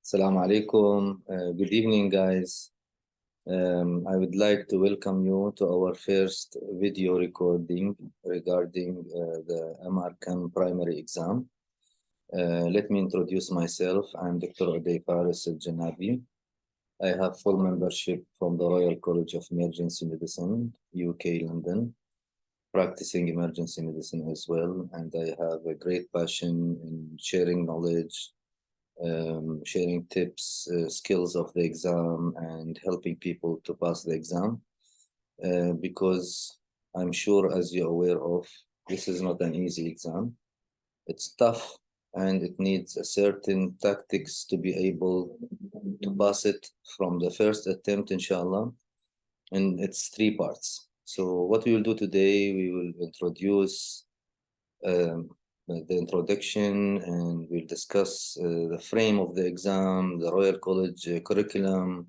Assalamu alaikum. Good evening, guys. I would like to welcome you to our first video recording regarding the Mrcem primary exam. Let me introduce myself. I'm Dr. Uday Faris Al-Janabi. I have full membership from the Royal College of Emergency Medicine, UK, London, practicing emergency medicine as well. And I have a great passion in sharing knowledge, sharing tips, skills of the exam, and helping people to pass the exam. Because I'm sure, as you're aware of, this is not an easy exam. It's tough, and it needs a certain tactics to be able to pass it from the first attempt, inshallah. And it's 3 parts. So what we will do today, we will introduce the introduction, and we'll discuss the frame of the exam, the Royal College curriculum,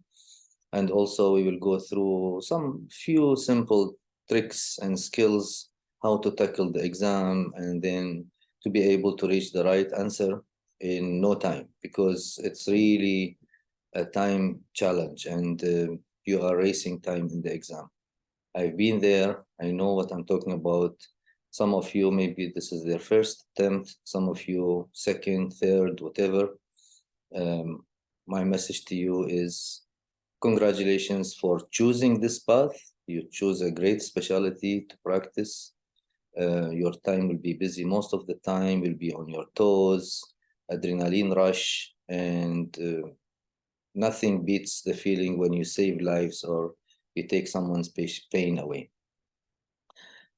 and also we will go through some few simple tricks and skills how to tackle the exam, and then to be able to reach the right answer in no time, because it's really a time challenge, and you are racing time in the exam. I've been there. I know what I'm talking about. Some of you, maybe this is their first attempt, some of you second, third, whatever. My message to you is congratulations for choosing this path. You choose a great specialty to practice. Your time will be busy most of the time, will be on your toes, adrenaline rush, and nothing beats the feeling when you save lives or you take someone's pain away.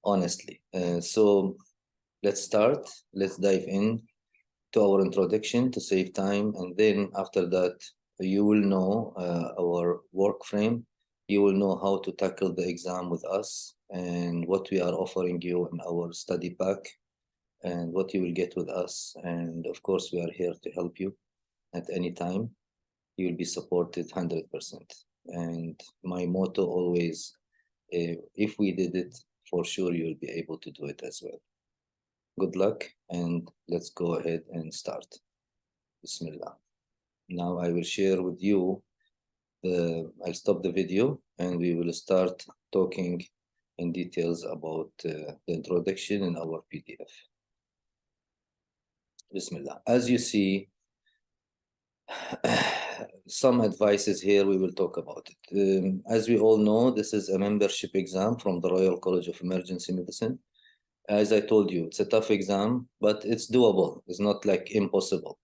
Honestly. So let's start. Let's dive in to our introduction to save time. And then after that, you will know our work frame. You will know how to tackle the exam with us and what we are offering you in our study pack and what you will get with us. And of course, we are here to help you at any time. You will be supported 100%. And my motto always, if we did it, for sure you'll be able to do it as well. Good luck, and let's go ahead and start. Bismillah. Now I will share with you, I'll stop the video and we will start talking in details about the introduction in our PDF. Bismillah. As you see, some advices here, we will talk about it. As we all know, this is a membership exam from the Royal College of Emergency Medicine. As I told you, it's a tough exam, but it's doable. It's not like impossible.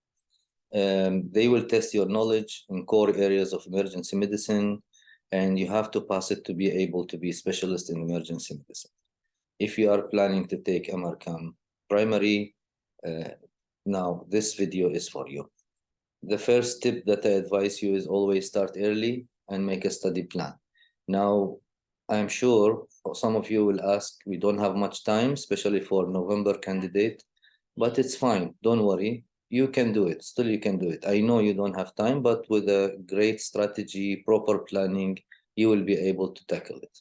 They will test your knowledge in core areas of emergency medicine, and you have to pass it to be able to be a specialist in emergency medicine. If you are planning to take Mrcem primary, now this video is for you. The first tip that I advise you is always start early and make a study plan. Now, I'm sure some of you will ask, we don't have much time, especially for November candidate, but it's fine. Don't worry. You can do it. Still, you can do it. I know you don't have time, but with a great strategy, proper planning, you will be able to tackle it.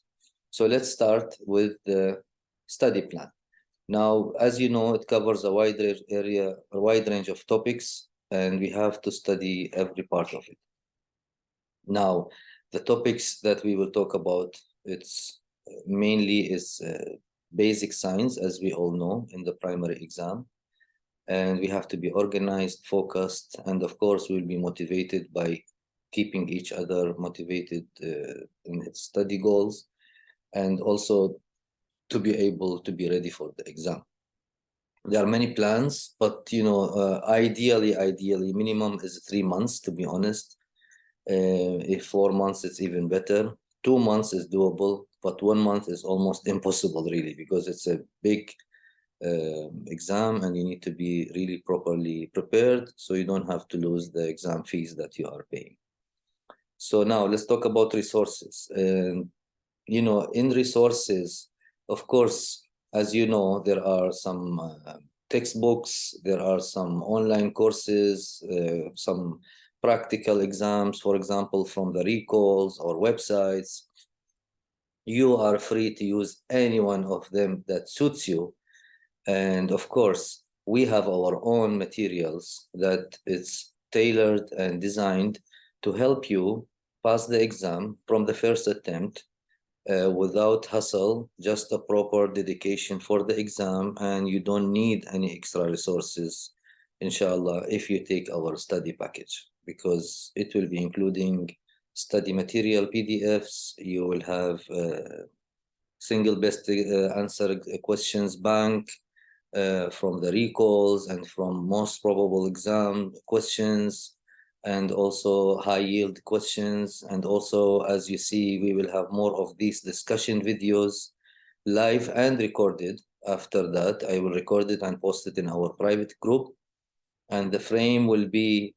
So let's start with the study plan. Now, as you know, it covers a wide area, a wide range of topics, and we have to study every part of it. Now, the topics that we will talk about, it's mainly is basic science, as we all know, in the primary exam. And we have to be organized, focused, and of course, we'll be motivated by keeping each other motivated in its study goals, and also to be able to be ready for the exam. There are many plans, but you know, ideally, minimum is 3 months, to be honest. If 4 months, it's even better. 2 months is doable, but 1 month is almost impossible, really, because it's a big exam and you need to be really properly prepared so you don't have to lose the exam fees that you are paying. So now let's talk about resources. You know, in resources, of course, as you know, there are some textbooks, there are some online courses, some practical exams, for example, from the recalls or websites. You are free to use any one of them that suits you. And of course, we have our own materials that it's tailored and designed to help you pass the exam from the first attempt without hustle, just a proper dedication for the exam, and you don't need any extra resources, inshallah, if you take our study package, because it will be including study material PDFs. You will have single best answer questions bank from the recalls and from most probable exam questions, and also high yield questions. And also, as you see, we will have more of these discussion videos live and recorded. After that, I will record it and post it in our private group. And the frame will be,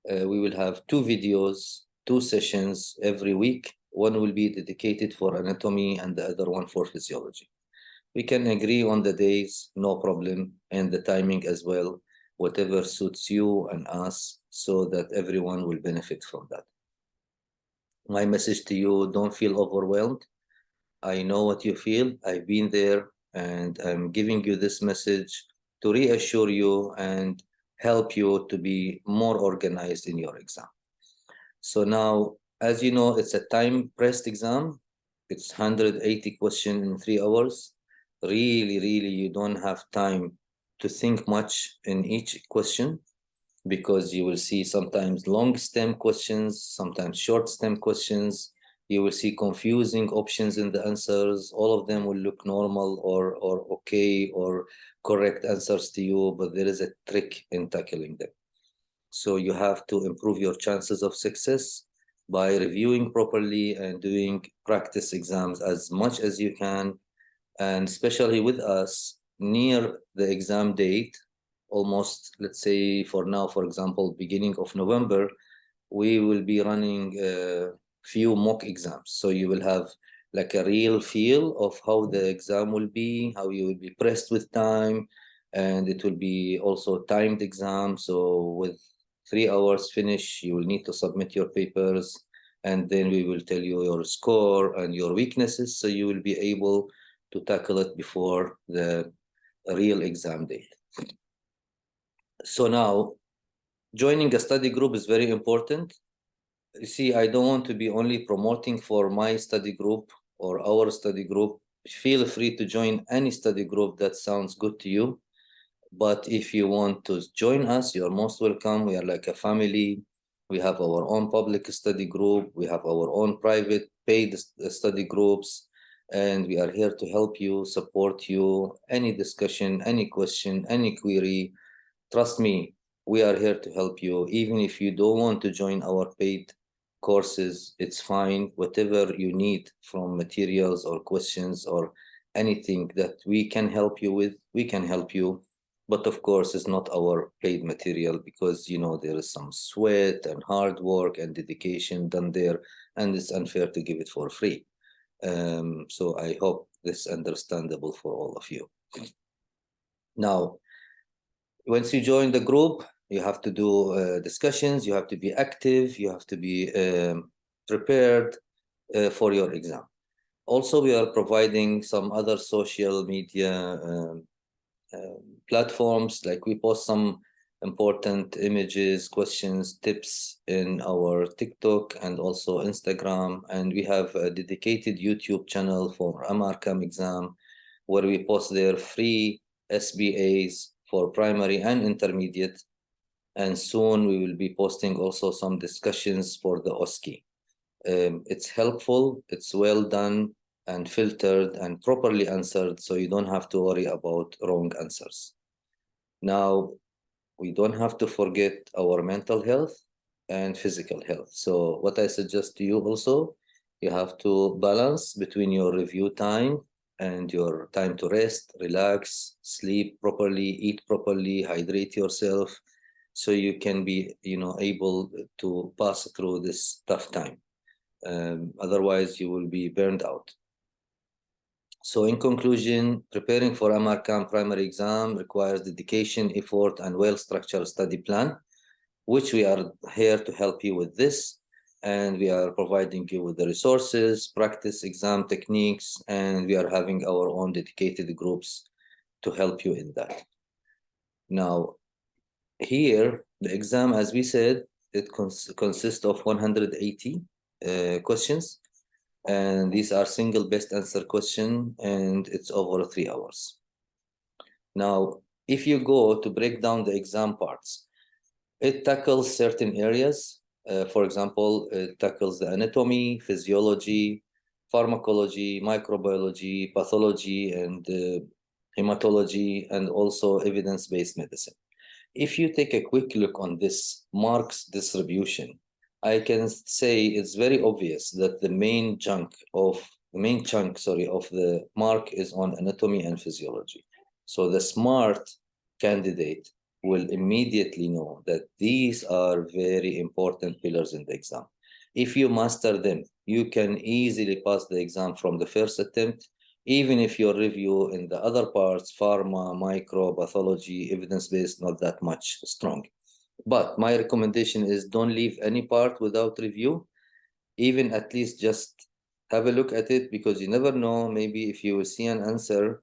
we will have 2 videos, 2 sessions every week. One will be dedicated for anatomy and the other one for physiology. We can agree on the days, no problem, and the timing as well, whatever suits you and us, so that everyone will benefit from that. My message to you, don't feel overwhelmed. I know what you feel. I've been there, and I'm giving you this message to reassure you and help you to be more organized in your exam. So now, as you know, it's a time-pressed exam. It's 180 questions in 3 hours. Really, you don't have time to think much in each question, because you will see sometimes long stem questions, sometimes short stem questions. You will see confusing options in the answers. All of them will look normal or okay or correct answers to you, but there is a trick in tackling them. So you have to improve your chances of success by reviewing properly and doing practice exams as much as you can. And especially with us, near the exam date, almost, let's say for now, for example, beginning of November, we will be running a few mock exams. So you will have like a real feel of how the exam will be, how you will be pressed with time, and it will be also timed exam. So with 3 hours finish, you will need to submit your papers, and then we will tell you your score and your weaknesses, so you will be able to tackle it before the real exam date. So now, joining a study group is very important. You see, I don't want to be only promoting for my study group or our study group. Feel free to join any study group that sounds good to you. But if you want to join us, you're most welcome. We are like a family. We have our own public study group. We have our own private paid study groups. And we are here to help you, support you. Any discussion, any question, any query, trust me, we are here to help you. Even if you don't want to join our paid courses, it's fine. Whatever you need from materials or questions or anything that we can help you with, we can help you. But of course, it's not our paid material, because, you know, there is some sweat and hard work and dedication done there, and it's unfair to give it for free. So I hope this is understandable for all of you. Now, once you join the group, you have to do discussions, you have to be active, you have to be prepared for your exam. Also, we are providing some other social media platforms, like we post some important images, questions, tips in our TikTok and also Instagram. And we have a dedicated YouTube channel for Mrcem exam, where we post their free SBAs for primary and intermediate. And soon we will be posting also some discussions for the OSCE. It's helpful, it's well done and filtered and properly answered, so you don't have to worry about wrong answers. Now, we don't have to forget our mental health and physical health. So what I suggest to you also, you have to balance between your review time and your time to rest, relax, sleep properly, eat properly, hydrate yourself, so you can be, you know, able to pass through this tough time. Otherwise, you will be burned out. So in conclusion, preparing for Mrcem primary exam requires dedication, effort, and well-structured study plan, which we are here to help you with this. And we are providing you with the resources, practice exam techniques, and we are having our own dedicated groups to help you in that. Now, Here, the exam, as we said, it consists of 180 questions, and these are single best answer question, and it's over 3 hours. Now, if you go to break down the exam parts, it tackles certain areas. For example, it tackles the anatomy, physiology, pharmacology, microbiology, pathology, and hematology, and also evidence-based medicine. If you take a quick look on this marks distribution, I can say it's very obvious that the main chunk, of the mark is on anatomy and physiology. So the smart candidate will immediately know that these are very important pillars in the exam. If you master them, you can easily pass the exam from the first attempt, even if your review in the other parts, pharma, micro, pathology, evidence-based, not that much strong. But my recommendation is don't leave any part without review, even at least just have a look at it, because you never know, maybe if you will see an answer,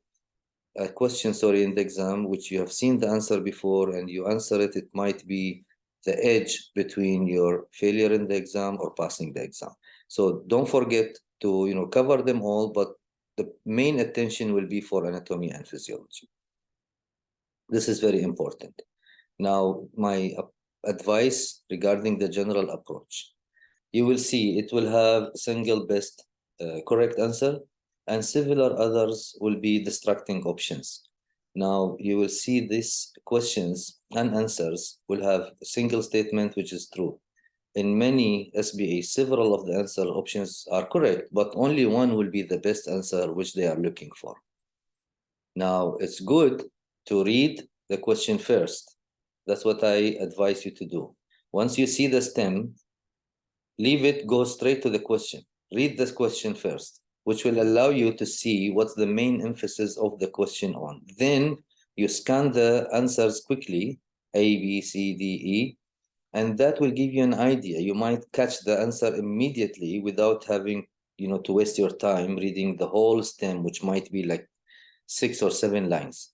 a question, in the exam, which you have seen the answer before and you answer it, it might be the edge between your failure in the exam or passing the exam. So don't forget to cover them all, but the main attention will be for anatomy and physiology. This is very important. Now, my advice regarding the general approach. You will see it will have single best correct answer, and several others will be distracting options. Now, you will see these questions and answers will have a single statement which is true. In many SBAs, several of the answer options are correct, but only one will be the best answer which they are looking for. Now, it's good to read the question first. That's what I advise you to do. Once you see the stem, leave it, go straight to the question. Read this question first, which will allow you to see what's the main emphasis of the question on. Then you scan the answers quickly, A, B, C, D, E, and that will give you an idea. You might catch the answer immediately without having to waste your time reading the whole stem, which might be like 6 or 7 lines.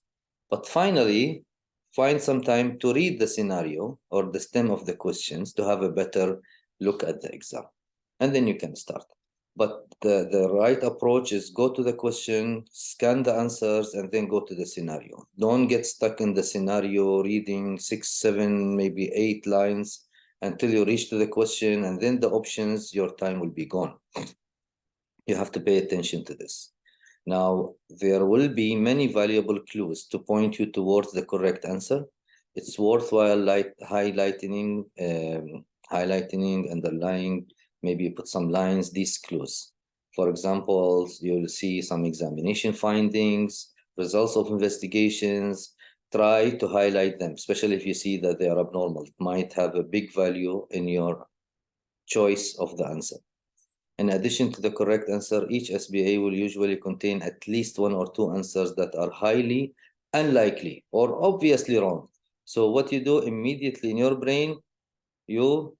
But finally, find some time to read the scenario or the stem of the questions to have a better look at the exam. And then you can start. But the right approach is go to the question, scan the answers, and then go to the scenario. Don't get stuck in the scenario reading 6, 7, maybe 8 lines until you reach to the question, and then the options, your time will be gone. You have to pay attention to this. Now, there will be many valuable clues to point you towards the correct answer. It's worthwhile highlighting, underlying, maybe put some lines, these clues. For example, you'll see some examination findings, results of investigations. Try to highlight them, especially if you see that they are abnormal. It might have a big value in your choice of the answer. In addition to the correct answer, each SBA will usually contain at least 1 or 2 answers that are highly unlikely or obviously wrong. So what you do immediately in your brain, you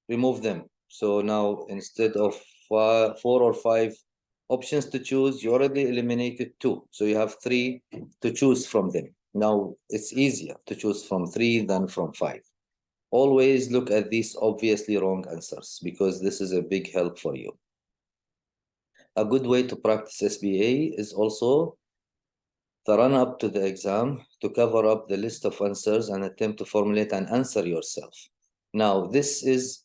remove them. So now instead of 4 or 5 options to choose, you already eliminated 2. So you have 3 to choose from them. Now it's easier to choose from 3 than from 5. Always look at these obviously wrong answers, because this is a big help for you. A good way to practice SBA is also the run up to the exam to cover up the list of answers and attempt to formulate an answer yourself. Now, this is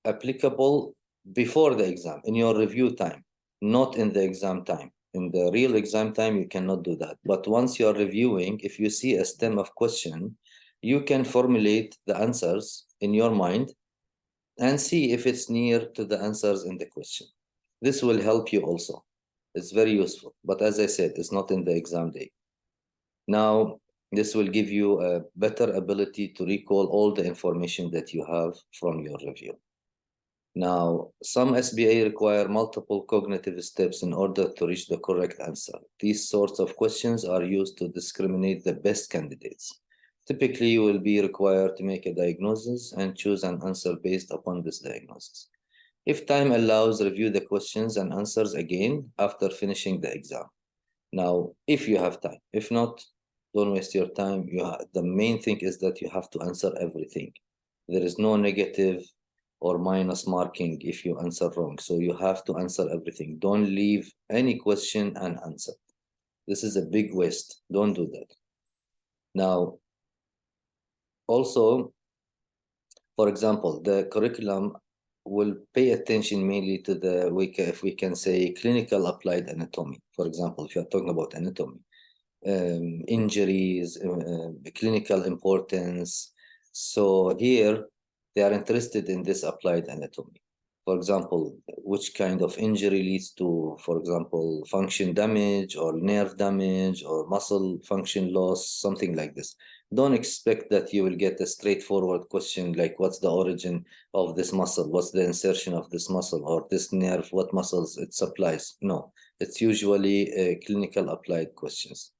applicable before the exam, in your review time, not in the exam time. In the real exam time, you cannot do that. But once you're reviewing, if you see a stem of question, you can formulate the answers in your mind and see if it's near to the answers in the question. This will help you also. It's very useful. But as I said, it's not in the exam day. Now, this will give you a better ability to recall all the information that you have from your review. Now, some SBA require multiple cognitive steps in order to reach the correct answer. These sorts of questions are used to discriminate the best candidates. Typically, you will be required to make a diagnosis and choose an answer based upon this diagnosis. If time allows, review the questions and answers again after finishing the exam. Now, if you have time. If not, Don't waste your time. The main thing is that you have to answer everything. There is no negative or minus marking if you answer wrong. So you have to answer everything. Don't leave any question unanswered. This is a big waste. Don't do that. Now, also, for example, the curriculum will pay attention mainly to the, if we can say, clinical applied anatomy. For example, if you're talking about anatomy, injuries, clinical importance. So here, they are interested in this applied anatomy. For example, which kind of injury leads to, for example, function damage or nerve damage or muscle function loss, something like this. Don't expect that you will get a straightforward question like what's the origin of this muscle, what's the insertion of this muscle or this nerve, what muscles it supplies. No, it's usually clinical applied questions.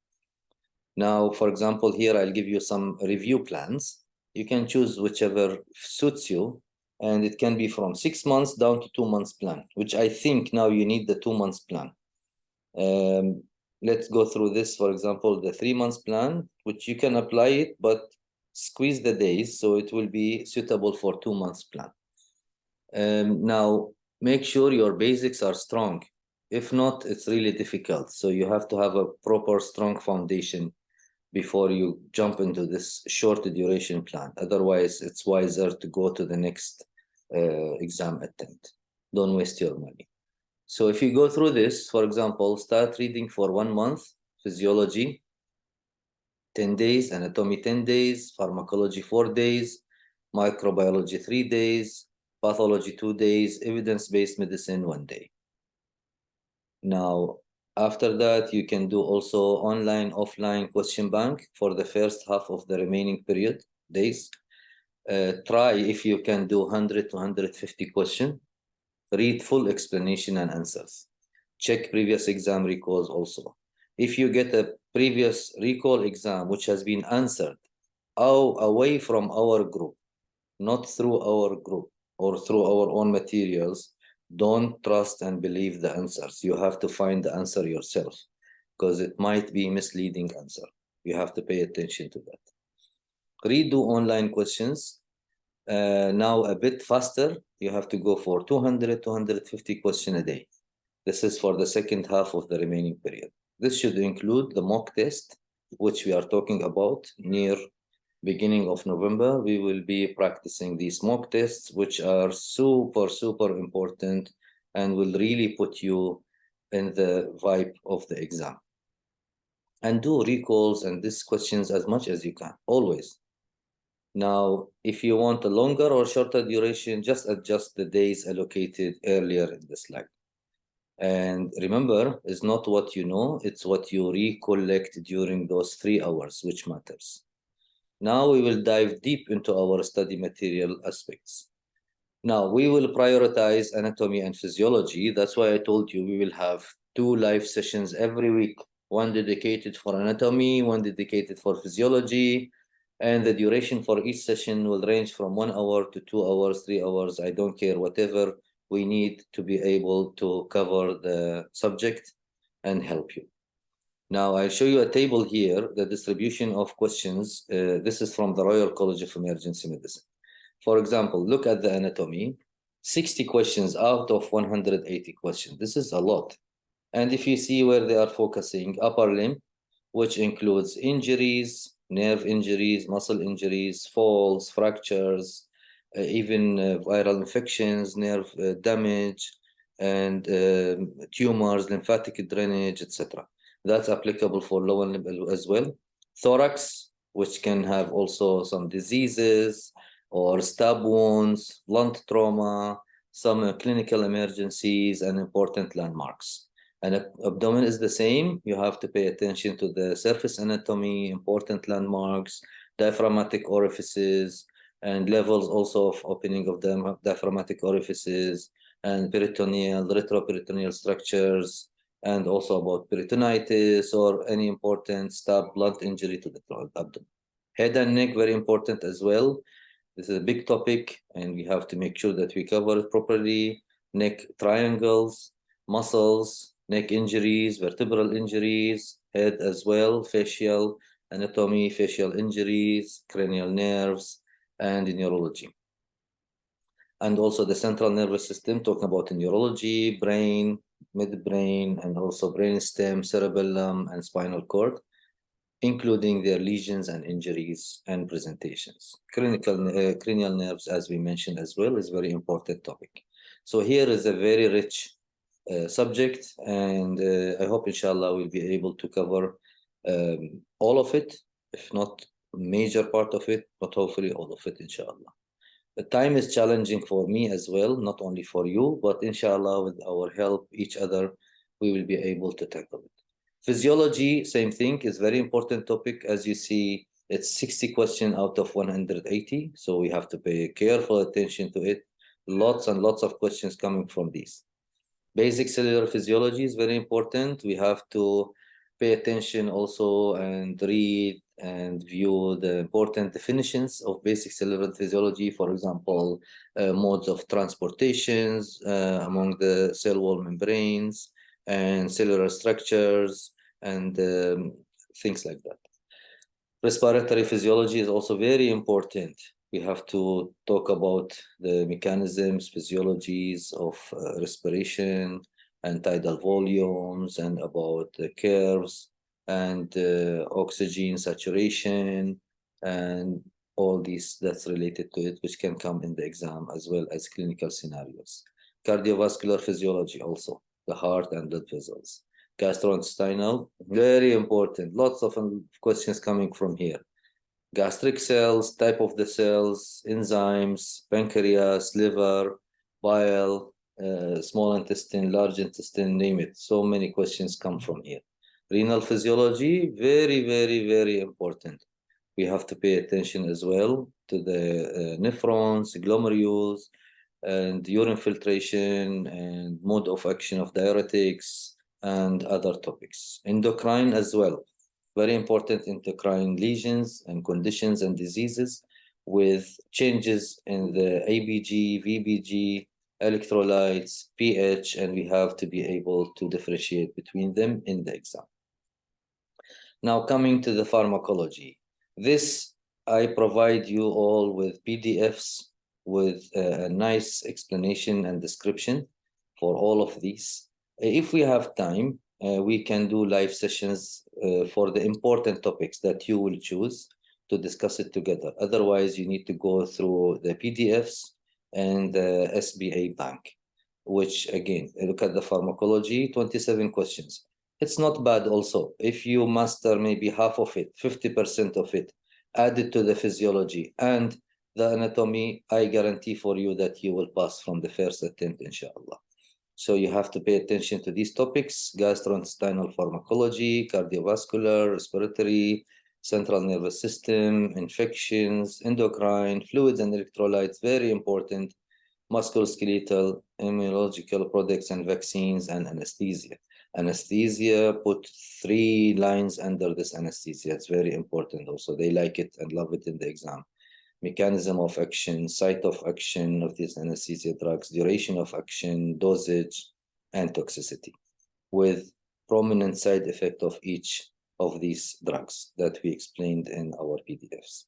Now, for example, here I'll give you some review plans. You can choose whichever suits you, and it can be from 6 months down to 2 months plan, which I think now you need the 2 months plan. Let's go through this. For example, the 3 months plan, which you can apply it, but squeeze the days so it will be suitable for 2 months plan. Now, make sure your basics are strong. If not, it's really difficult. So you have to have a proper strong foundation before you jump into this short duration plan. Otherwise, it's wiser to go to the next exam attempt. Don't waste your money. So if you go through this, for example, start reading for 1 month, physiology, 10 days, anatomy 10 days, pharmacology 4 days, microbiology 3 days, pathology 2 days, evidence-based medicine 1 day. Now, after that, you can do also online, offline question bank for the first half of the remaining period, days. Try if you can do 100 to 150 questions. Read full explanation and answers. Check previous exam recalls also. If you get a previous recall exam which has been answered away from our group, not through our group or through our own materials, don't trust and believe the answers. You have to find the answer yourself because it might be misleading answer. You have to pay attention to that. Redo online questions. Now a bit faster. You have to go for 200, 250 questions a day. This is for the second half of the remaining period. This should include the mock test, which we are talking about near beginning of November. We will be practicing these mock tests, which are super, super important and will really put you in the vibe of the exam. And do recalls and these questions as much as you can, always. Now, if you want a longer or shorter duration, just adjust the days allocated earlier in the slide. And remember, it's not what you know, it's what you recollect during those 3 hours, which matters. Now we will dive deep into our study material aspects. Now we will prioritize anatomy and physiology. That's why I told you we will have 2 live sessions every week, one dedicated for anatomy, one dedicated for physiology, and the duration for each session will range from 1 hour to 2 hours, 3 hours. I don't care, whatever we need to be able to cover the subject and help you. Now, I'll show you a table here, the distribution of questions. This is from the Royal College of Emergency Medicine. For example, look at the anatomy, 60 questions out of 180 questions. This is a lot. And if you see where they are focusing, upper limb, which includes injuries, nerve injuries, muscle injuries, falls, fractures, even viral infections, nerve damage, and tumors, lymphatic drainage, etc. That's applicable for lower limb as well. Thorax, which can have also some diseases or stab wounds, blunt trauma, some clinical emergencies, and important landmarks. And abdomen is the same. You have to pay attention to the surface anatomy, important landmarks, diaphragmatic orifices, and levels also of opening of the diaphragmatic orifices, and peritoneal, retroperitoneal structures, and also about peritonitis or any important stab, blunt injury to the abdomen. Head and neck, very important as well. This is a big topic, and we have to make sure that we cover it properly. Neck triangles, muscles, neck injuries, vertebral injuries, head as well, facial, anatomy, facial injuries, cranial nerves, and neurology. And also the central nervous system, talking about neurology, brain, midbrain, and also brainstem, cerebellum, and spinal cord, including their lesions and injuries and presentations. Cranial nerves, as we mentioned as well, is a very important topic. So here is a very rich subject, and I hope, inshallah, we'll be able to cover all of it, if not major part of it, but hopefully all of it, inshallah. The time is challenging for me as well, not only for you, but inshallah, with our help, each other, we will be able to tackle it. Physiology, same thing, is very important topic. As you see, it's 60 questions out of 180, so we have to pay careful attention to it. Lots and lots of questions coming from these. Basic cellular physiology is very important. We have to pay attention also and read and view the important definitions of basic cellular physiology, for example, modes of transportations among the cell wall membranes and cellular structures and things like that. Respiratory physiology is also very important. We have to talk about the mechanisms, physiologies of respiration and tidal volumes, and about the curves and oxygen saturation and all these that's related to it, which can come in the exam, as well as clinical scenarios. Cardiovascular physiology also, the heart and blood vessels. Gastrointestinal, very important. Lots of questions coming from here. Gastric cells, type of the cells, enzymes, pancreas, liver, bile, small intestine, large intestine, name it. So many questions come from here. Renal physiology, very, very, very important. We have to pay attention as well to the nephrons, glomerules, and urine filtration, and mode of action of diuretics, and other topics. Endocrine as well. Very important endocrine lesions and conditions and diseases with changes in the ABG, VBG, electrolytes, pH, and we have to be able to differentiate between them in the exam. Now coming to the pharmacology. This, I provide you all with PDFs with a nice explanation and description for all of these. If we have time, we can do live sessions for the important topics that you will choose to discuss it together. Otherwise, you need to go through the PDFs and the SBA bank, which again, look at the pharmacology, 27 questions. It's not bad also. If you master maybe half of it, 50% of it, add it to the physiology and the anatomy, I guarantee for you that you will pass from the first attempt, inshallah. So you have to pay attention to these topics: gastrointestinal pharmacology, cardiovascular, respiratory, central nervous system, infections, endocrine, fluids and electrolytes, very important, musculoskeletal, immunological products and vaccines, and anesthesia. Anesthesia, put 3 lines under this anesthesia. It's very important also. They like it and love it in the exam. Mechanism of action, site of action of these anesthesia drugs, duration of action, dosage, and toxicity, with prominent side effect of each of these drugs that we explained in our PDFs.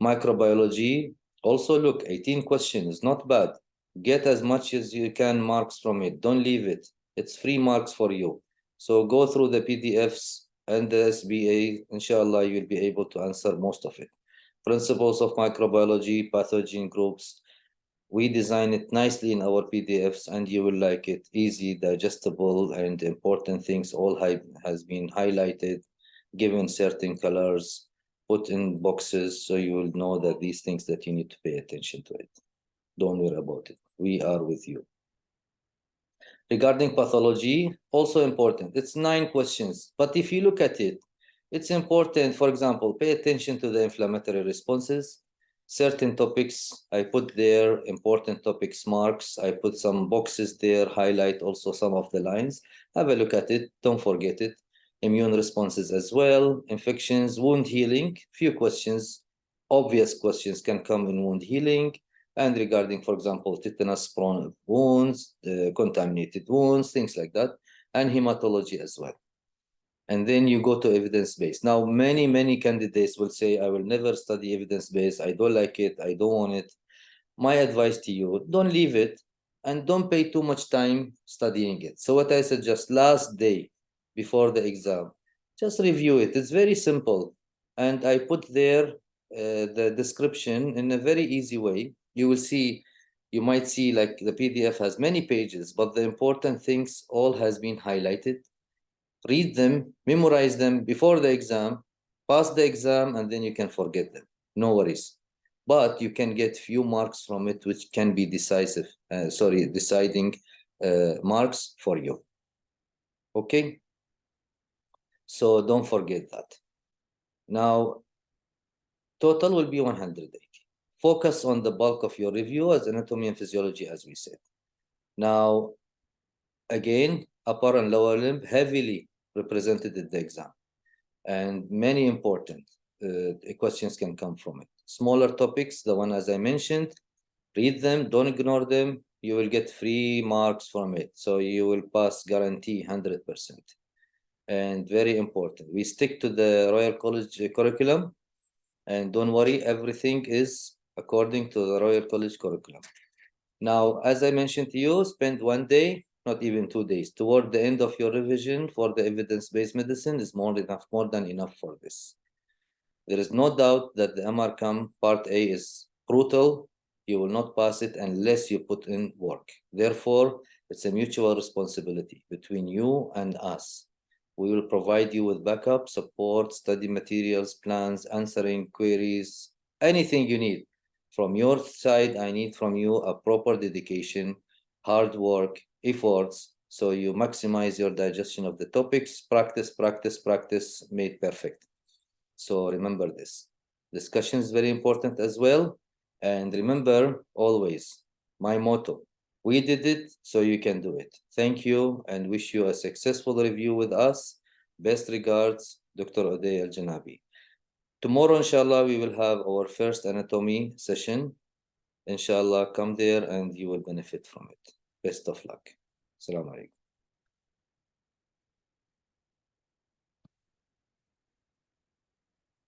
Microbiology, also look, 18 questions, not bad. Get as much as you can marks from it. Don't leave it. It's free marks for you. So go through the PDFs and the SBA. Inshallah, you'll be able to answer most of it. Principles of microbiology, pathogen groups. We design it nicely in our PDFs, and you will like it. Easy, digestible, and important things all has been highlighted, given certain colors, put in boxes, so you will know that these things that you need to pay attention to it. Don't worry about it. We are with you. Regarding pathology, also important. It's 9 questions, but if you look at it, it's important. For example, pay attention to the inflammatory responses. Certain topics, I put there, important topics marks. I put some boxes there, highlight also some of the lines. Have a look at it, don't forget it. Immune responses as well, infections, wound healing, few questions, obvious questions can come in wound healing. And regarding, for example, tetanus-prone wounds, contaminated wounds, things like that, and hematology as well. and then you go to evidence-based. Now, many candidates will say, I will never study evidence-based. I don't like it. I don't want it. My advice to you, don't leave it and don't pay too much time studying it. So what I suggest, last day before the exam, just review it. It's very simple. And I put there the description in a very easy way. You will see, you might see like the PDF has many pages, but the important things all has been highlighted. Read them, memorize them before the exam, pass the exam, and then you can forget them. No worries. But you can get few marks from it, which can be decisive, deciding marks for you. Okay? So don't forget that. Now, total will be 180. Focus on the bulk of your review as anatomy and physiology, as we said. Now, again, upper and lower limb heavily represented in the exam, and many important questions can come from it. Smaller topics, the one as I mentioned, read them, don't ignore them. You will get 3 marks from it. So you will pass, guarantee 100%. And very important, we stick to the Royal College curriculum, and don't worry, everything is according to the Royal College curriculum. Now, as I mentioned to you, spend 1 day, not even 2 days, toward the end of your revision for the evidence-based medicine is more than enough for this. There is no doubt that the Mrcem Part A is brutal. You will not pass it unless you put in work. Therefore, it's a mutual responsibility between you and us. We will provide you with backup, support, study materials, plans, answering queries, anything you need. From your side, I need from you a proper dedication, hard work, efforts, so you maximize your digestion of the topics. Practice, practice, practice, made perfect. So remember this. Discussion is very important as well. And remember always my motto, we did it, so you can do it. Thank you and wish you a successful review with us. Best regards, Dr. Uday Al-Janabi. Tomorrow, inshallah, we will have our first anatomy session. Inshallah, come there and you will benefit from it. Best of luck. Assalamu alaikum.